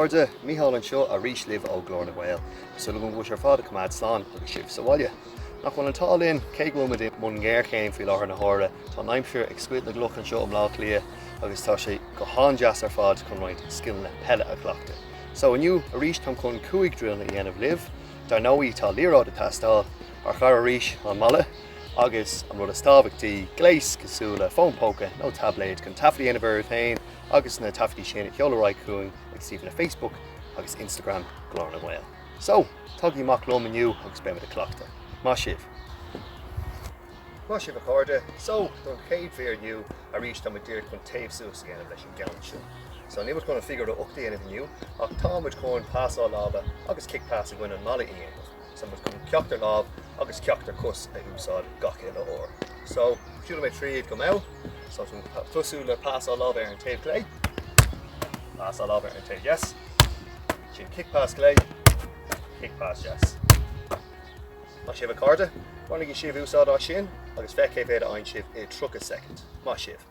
Cleachtadh, Mícheál an seo a rís libh ó glórna Bhaile. So lugan bhúis ar fád cumad slán agus sibh sa bhaile. Nach bhfuil an tálinn cé go muid mun ggéir chéim faoi láthair na hára, tá naimsir ag scuid na gluch an seo am lá lia agus tá sé go háan deas ar fád chun roiint Scileanna Peile a Cleachtadh. So aniu a rís tam chun cúig drill na dhéanamh libh, dar nóí tá liathróid a tastáil ar char a rís an mala, agus an rud a stábhachtaí gléis cosúla fónpóca nó tabléid chun taiflí dhéanamh féin agus na taiflí sin a cheolarráid chuin ag síomh na Facebook agus Instagram glórna Bhaile. So, tugaí mac lom aniu agus beimid a Cleachtadh. Má sibh. Má sibh a Cleachtadh. So, don chéad bhíor aniu a rís tá muid chun taobh suas dhéanamh leis an gceann sin. So níbod chun figure do 8 dhéanamh aniu, ach tá muid chun pásá lába agus kick pass a gcuin an mala dhéanamh. So muid chun ceachtar láb agus ceachtar cos a úsáid gach eile ór. So, siúla mé tríad go mé, so tún tosúla pásá láb ar an taobh clé. Pásá láb ar an taobh yes. Sin kick pass clé, kick pass yes. Má sibh a Cleachtadh, bhainnig í sibh úsáid á sin, agus feich cé féad ain sibh i 30 second. Má sibh.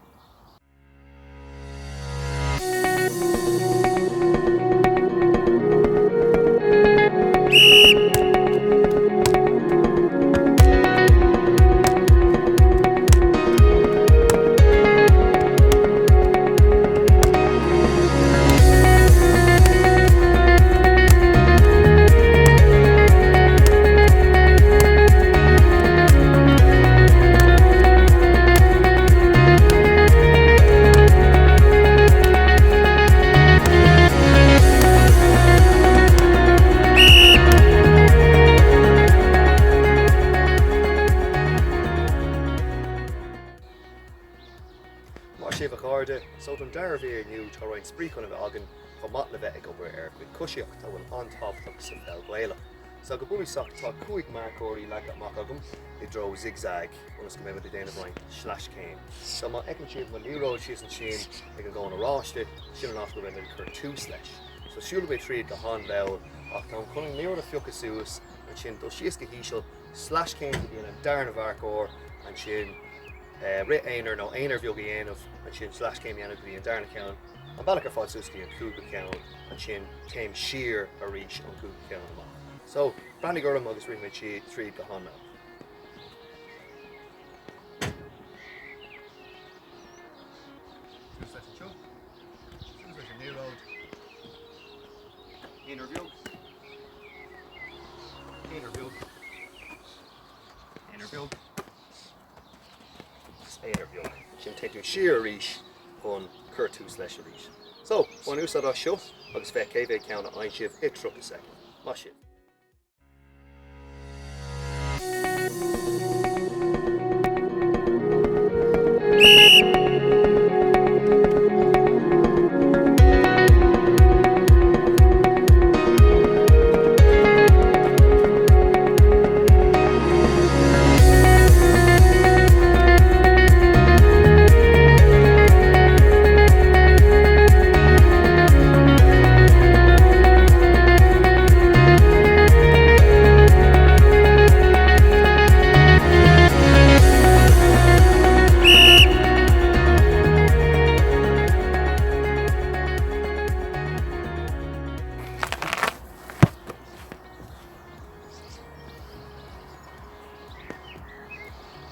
So don deir bhíor aniu tá roiint spríchun a bheith agan chun mat le bheith ag obair ar chuid cosíocht tá bhfuil antábhachtach sa bheith Bhaile. So go buasacht tá 5 marcóirí le amach agam I dro zigzag onas go mbeimid a déanamh roiint slash céim. So má ag an siad má liathróid síos an sin ag an gáin aráiste sin an after bheith chur 2 leis. So siúla bheith tríad go hán leil ach tá chun liathróid a fiocach suas an sin dul síos go híseal slash céim go dtíana darna bharcóir an sin rit aonair nó aonair bheag dhéanamh an sin slash céim dhéanamh go dtí an darna ceann an bailachar fád suascaí an cúga ceann an sin céim siar a rís an cúga ceann amach. So, brannig orm agus ring méid tríad go hán now. Suas leis an seo, suas leis an liathróid, aonair bheag, aonair bheag, aonair bheag, aonair bheag. Sin teitú siar a rís chun cur 2 leis a rís. So, bhain úsáid á seo agus feich cé bheith ceann ain sibh i 30 second. Má sibh.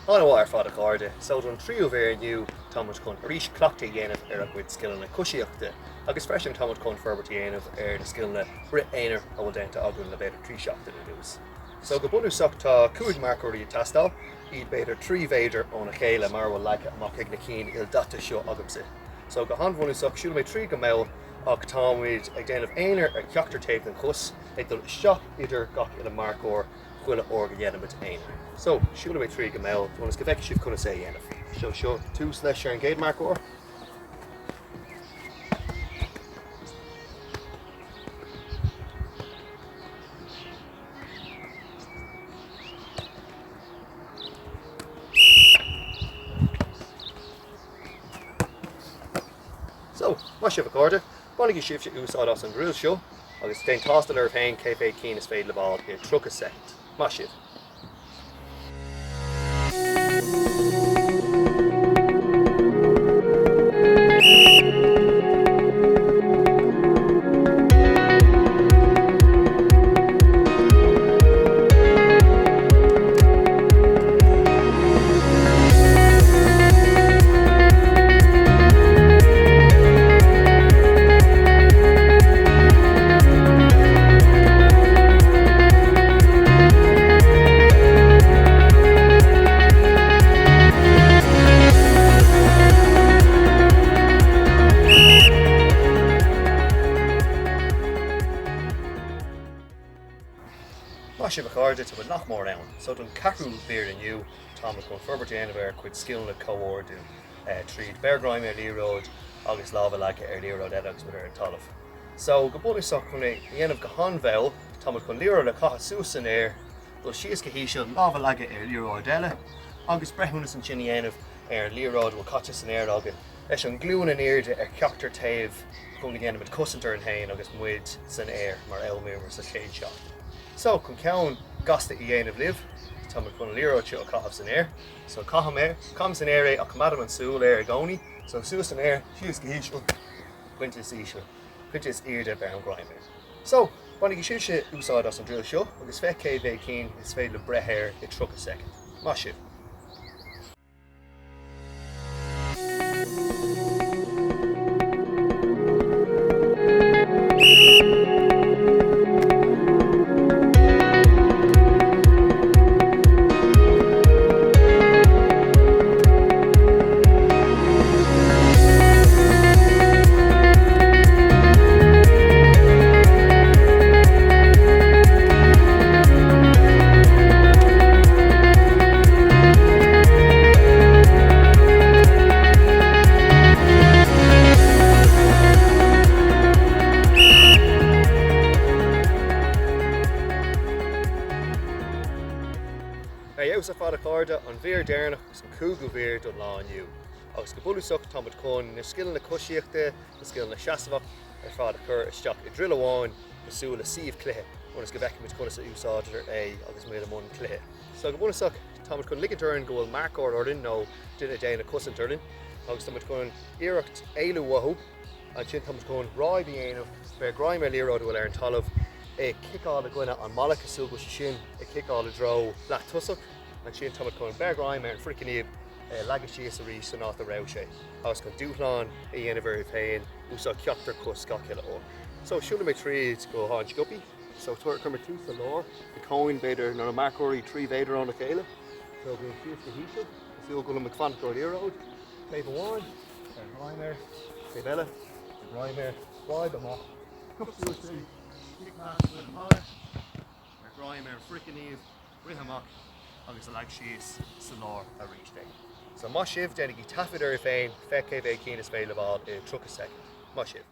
An ar fád a Cleachtadh, so don tríú bhéir aniu tá muid chun rís Cleachtadh dhéanamh ar a chuid Scileanna cosíochta agus freisin tá muid chun forbairt dhéanamh ar na Scileanna rit aonair a bhfuil déanta agann le beidir 3 seachtain a dús. So go bunúsach tá 2 marcóirí a tastáil, iad beidir 3 bhéidir óna chéile mar bhfuil leice amach ag na cín il data seo agamsa. So go hanbhunúsach siúla méid 3 go mé ach tá muid ag déanamh aonair ar ceachtar taobh an chus ag dul isteach idir gach ile marcóir chuile orga dhéanamh aonair. So, siúla méid 3 go mé, bhanas go bheice sibh chuna sé dhéanamh. Seo 2 leis ar an géad marcóir. So, má sibh a Cleachtadh, bhainnig sibh sé úsáid as an grúil seo, agus déon tástal ar féin cé féad cín is féad le báil i 30 second. Má sibh. cardide to a knock more down. So done carú beer than you, Thomas con Ferbert Anaver quid skill co ordu treat bear grime liathróid agus lava like liathróid edags with her talamh. So go bonus sock con the end of gahan vel, Thomas con liathróid le cacha Seisiún air, though she is cahisha lava like liathróid ela, agus brehunas and chinny end of liathróid will catch us in air again. Leis an glúin an airde ceachtar taobh chun again with cussantar an hain agus muid san air mar elmir mar sa chéad shot. So chun ceann gasta I dhéanamh libh, tá mar chun liathróid seo caithfh san air. So com san air a cumadam an súil air a gcónaí, so suas an air, siús go híisiú, quintus íisiú, quintus airde bear an grime air. So, banig I siúise úsáid as an drill seo, agus feic cé bheith cín is féad le brethir I truc a second. Má sibh. Sa fada carda an bhír déirnach san cúgu bhír don lá aniu. Agus go bulusach támad chun na scill na cosíochta, na scill na seasamach ar fada chur isteach I drill amháin go súil le síomh cluiche, ónas go bheice mit chuna sa úsáidir agus mé am cluiche. So go bulusach támad chun ligaturn go bhfuil marcóir ordain nó duine déana cosintúirlinn, agus támad chun iireacht éile wathú, an sin támad chun ráid dhéanamh bear grime liathróid bhfuil ar an talamh kickáil a gcuine an malach a súil go sin kickáil a dro leat tusach, an sin támad chun bear grime ar an fricíníomh legaidh síos a rís san áit a raibh sé. Agus chun dúchláin I dhéanamh ar féin úsá ceachtar cos scaciile ó. So siúla mé tríd go háin scopi, so tuair chumar tú sa lár, the coin beidir nar a marcóirí trí beidir an a chéile. So go síos go híisiú, súil go le McFanacó liathróid, taobh amháin, bear grime air, Peile, bear grime air, ráid amach, cupsúil sí, kickmas with tabhair, bear grime air fricíníomh, rith amach, agus a leag síos sa lár a rís dé. So má sibh dénig I taifid ar féin, feic cé bheith cín is féile bháil I truc a second. Má sibh.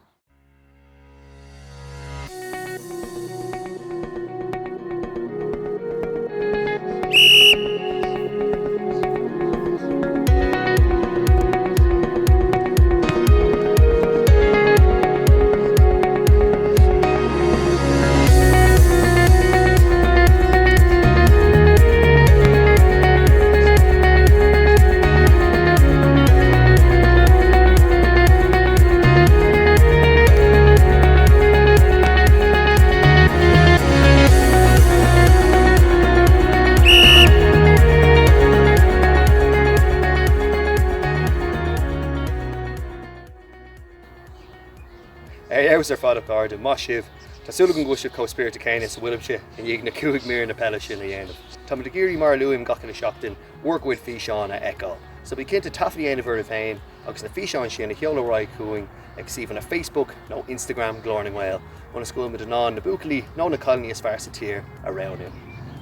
Eus ar fada carda, má sibh, tá súla go gúiste cóspíoirte céine sa bhuilimse in dhéag na cúig mír na Peile sin a dhéanamh. Tá de géirí mar luim gachan na seachtain workwood Seisiún a eáil. So bhí cinnte taifí dhéanamh ar a féin agus na Seisiún sin na cheolaráid cúing ag síomh na Facebook nó Instagram glórna Mhail, óna scoil mit an ná na bucalaí nó na colní as fearr sa tír a raibhnim.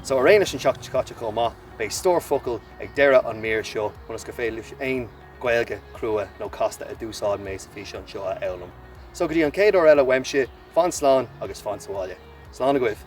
So a réine sin seachta caite comá, bei stór focail ag deireadh an mír seo, ónas go féile aon gaeilge crua nó casta a dúsáid mé sa Seisiún seo a eolm. So go dtí an céad ó eile weimse, fan slán agus fan sáile. Slán a gcuibh.